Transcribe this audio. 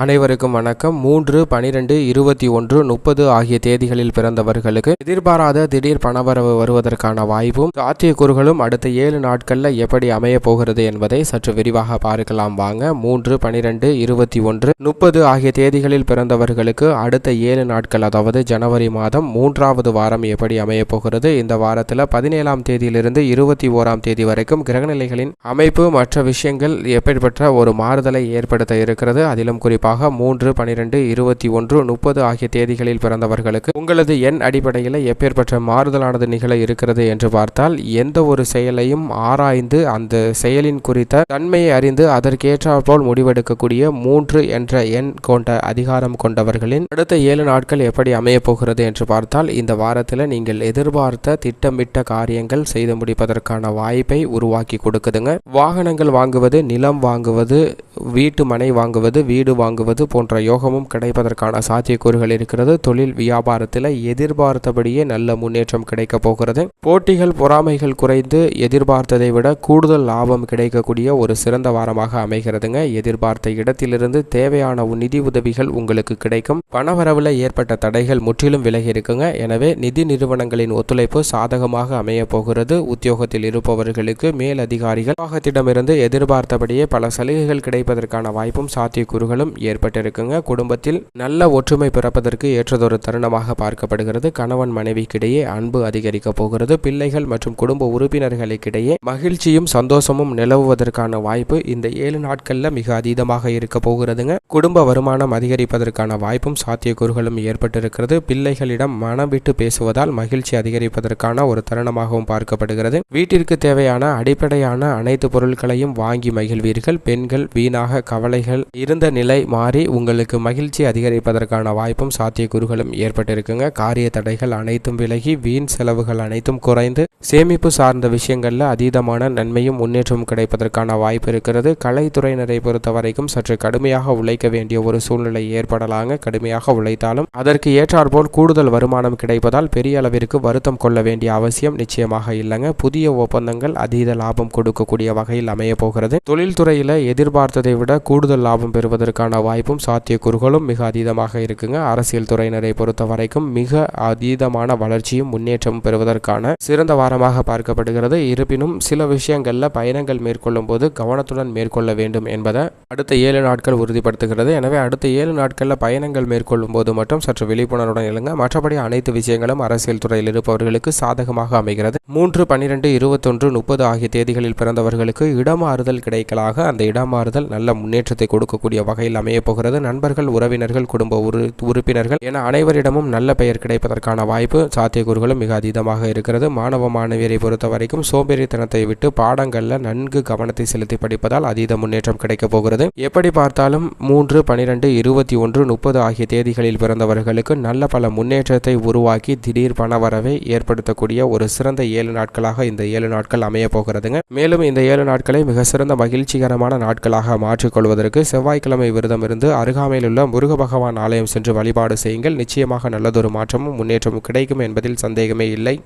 அனைவருக்கும் வணக்கம். 3, 12, 21, 30 ஆகிய தேதிகளில் பிறந்தவர்களுக்கு எதிர்பாராத திடீர் பணவரவு வருவதற்கான வாய்ப்பும் சாத்தியக்கூறுகளும் அடுத்த 7 நாட்கள்ல எப்படி அமைய போகிறது என்பதை சற்று விரிவாக பார்க்கலாம் வாங்க. 3, 12, 21, 30 ஆகிய தேதிகளில் பிறந்தவர்களுக்கு அடுத்த 7 நாட்கள், அதாவது ஜனவரி மாதம் 3வது வாரம் எப்படி அமைய போகிறது, இந்த வாரத்தில் 17ஆம் தேதியிலிருந்து 21ஆம் தேதி வரைக்கும் கிரகநிலைகளின் அமைப்பு மற்ற விஷயங்கள் எப்படிப்பட்ட ஒரு மாறுதலை ஏற்படுத்த இருக்கிறது. அதிலும் குறிப்பாக 3, 12, 21, 30 ஆகிய தேதிகளில் பிறந்தவர்களுக்கு உங்களது எண் அடிப்படையில் எப்பேற்பட்ட மாறுதலானது நிகழ இருக்கிறது என்று பார்த்தால், எந்த ஒரு செயலையும் ஆராய்ந்து அந்த செயலின் குறித்த தன்மையை அறிந்து அதற்கேற்றாற்போல் முடிவெடுக்கக்கூடிய 3 என்ற எண் கொண்ட அதிகாரம் கொண்டவர்களின் அடுத்த 7 நாட்கள் எப்படி அமைய போகிறது என்று பார்த்தால், இந்த வாரத்தில் நீங்கள் எதிர்பார்த்த திட்டமிட்ட காரியங்கள் செய்து முடிப்பதற்கான வாய்ப்பை உருவாக்கி கொடுக்குதுங்க. வாகனங்கள் வாங்குவது, நிலம் வாங்குவது, வீட்டு மனை வாங்குவது, வீடு வாங்குவது போன்ற யோகமும் கிடைப்பதற்கான சாத்தியக்கூறுகள் இருக்கிறது. தொழில் வியாபாரத்தில் எதிர்பார்த்தபடியே நல்ல முன்னேற்றம் கிடைக்க போகிறது. போட்டிகள் பொறாமைகள் குறைந்து எதிர்பார்த்ததை விட கூடுதல் லாபம் கிடைக்கக்கூடிய ஒரு சிறந்த வாரமாக அமைகிறதுங்க. எதிர்பார்த்த இடத்திலிருந்து தேவையான நிதி உதவிகள் உங்களுக்கு கிடைக்கும். பணவரவில் ஏற்பட்ட தடைகள் முற்றிலும் விலகி இருக்குங்க. எனவே நிதி நிறுவனங்களின் ஒத்துழைப்பு சாதகமாக அமைய போகிறது. உத்தியோகத்தில் இருப்பவர்களுக்கு மேல் அதிகாரிகள் நிர்வாகத்திடமிருந்து எதிர்பார்த்தபடியே பல சலுகைகள் கிடைப்பதற்கான வாய்ப்பும் சாத்தியக்கூறுகளும் ஏற்பட்டிருக்குங்க. குடும்பத்தில் நல்ல ஒற்றுமை பிறப்பதற்கு ஏற்றதொரு தருணமாக பார்க்கப்படுகிறது. கணவன் மனைவிக்கிடையே அன்பு அதிகரிக்க போகிறது. பிள்ளைகள் மற்றும் குடும்ப உறுப்பினர்களுக்கிடையே மகிழ்ச்சியும் சந்தோஷமும் நிலவுவதற்கான வாய்ப்பு இந்த 7 நாட்கள்ல மிக அதீதமாக இருக்க போகிறதுங்க. குடும்ப வருமானம் அதிகரிப்பதற்கான வாய்ப்பும் சாத்தியக்கூறுகளும் ஏற்பட்டிருக்கிறது. பிள்ளைகளிடம் மனம் விட்டு பேசுவதால் மகிழ்ச்சி அதிகரிப்பதற்கான ஒரு தருணமாகவும் பார்க்கப்படுகிறது. வீட்டிற்கு தேவையான அடிப்படையான அனைத்து பொருட்களையும் வாங்கி மகிழ்வீர்கள். பெண்கள் வீணாக கவலைகள் இருந்த நிலை மாறி உங்களுக்கு மகிழ்ச்சி அதிகரிப்பதற்கான வாய்ப்பும் சாத்தியக்கூறுகளும் ஏற்பட்டிருக்குங்க. காரிய தடைகள் அனைத்தும் விலகி வீண் செலவுகள் அனைத்தும் குறைந்து சேமிப்பு சார்ந்த விஷயங்கள்ல அதீதமான நன்மையும் முன்னேற்றமும் கிடைப்பதற்கான வாய்ப்பு இருக்கிறது. கலைத்துறையினரை பொறுத்த வரைக்கும் சற்று கடுமையாக உழைக்க வேண்டிய ஒரு சூழ்நிலை ஏற்படலாங்க. கடுமையாக உழைத்தாலும் அதற்கு ஏற்றாற்போல் கூடுதல் வருமானம் கிடைப்பதால் பெரிய அளவிற்கு வருத்தம் கொள்ள வேண்டிய அவசியம் நிச்சயமாக இல்லைங்க. புதிய ஒப்பந்தங்கள் அதீத லாபம் கொடுக்கக்கூடிய வகையில் அமைய போகிறது. தொழில்துறையில எதிர்பார்த்ததை விட கூடுதல் லாபம் பெறுவதற்கான வாய்ப்பும் சாத்தியக்கூறுகளும் மிக அதீதமாக இருக்குங்க. அரசியல் துறையினரை பொறுத்த வரைக்கும் மிக அதீதமான வளர்ச்சியும் முன்னேற்றமும் பெறுவதற்கான சிறந்த வாரமாக பார்க்கப்படுகிறது. இருப்பினும் சில விஷயங்கள்ல பயணங்கள் மேற்கொள்ளும் போது கவனத்துடன் மேற்கொள்ள வேண்டும் என்பதை அடுத்த 7 நாட்கள் உறுதிப்படுத்துகிறது. எனவே அடுத்த 7 நாட்களில் பயணங்கள் மேற்கொள்ளும் போது மட்டும் சற்று விழிப்புணர்வுடன் இருங்க. மற்றபடி அனைத்து விஷயங்களும் அரசியல் துறையில் இருப்பவர்களுக்கு சாதகமாக அமைகிறது. 3, 12, 21, 30 ஆகிய தேதிகளில் பிறந்தவர்களுக்கு இடமாறுதல் கிடைக்கலாக. அந்த இடமாறுதல் நல்ல முன்னேற்றத்தை கொடுக்கக்கூடிய வகையில் அமைய போகிறது. நண்பர்கள், உறவினர்கள், குடும்ப உறுப்பினர்கள் என அனைவரிடமும் நல்ல பெயர் கிடைப்பதற்கான வாய்ப்பு சாத்தியக்கூறுகளும் மிக அதீதமாக இருக்கிறது. மாணவ மாணவியரை பொறுத்த வரைக்கும் சோம்பேறித்தனத்தை விட்டு பாடங்கள்ல நன்கு கவனத்தை செலுத்தி படிப்பதால் அதீத முன்னேற்றம் கிடைக்க போகிறது. எப்படி பார்த்தாலும் 3, 12, 21, 30 ஆகிய தேதிகளில் பிறந்தவர்களுக்கு நல்ல பல முன்னேற்றத்தை உருவாக்கி திடீர் பணவரவை ஏற்படுத்தக்கூடிய ஒரு சிறந்த 7 நாட்களாக இந்த 7 நாட்கள் அமைய போகிறதுங்க. மேலும் இந்த 7 நாட்களை மிக சிறந்த மகிழ்ச்சிகரமான நாட்களாக மாற்றிக்கொள்வதற்கு செவ்வாய்க்கிழமை விரதம் இருந்து அருகாமையில் உள்ள முருக பகவான் ஆலயம் சென்று வழிபாடு செய்யுங்கள். நிச்சயமாக நல்லதொரு மாற்றமும் முன்னேற்றமும் கிடைக்கும் என்பதில் சந்தேகமே இல்லை.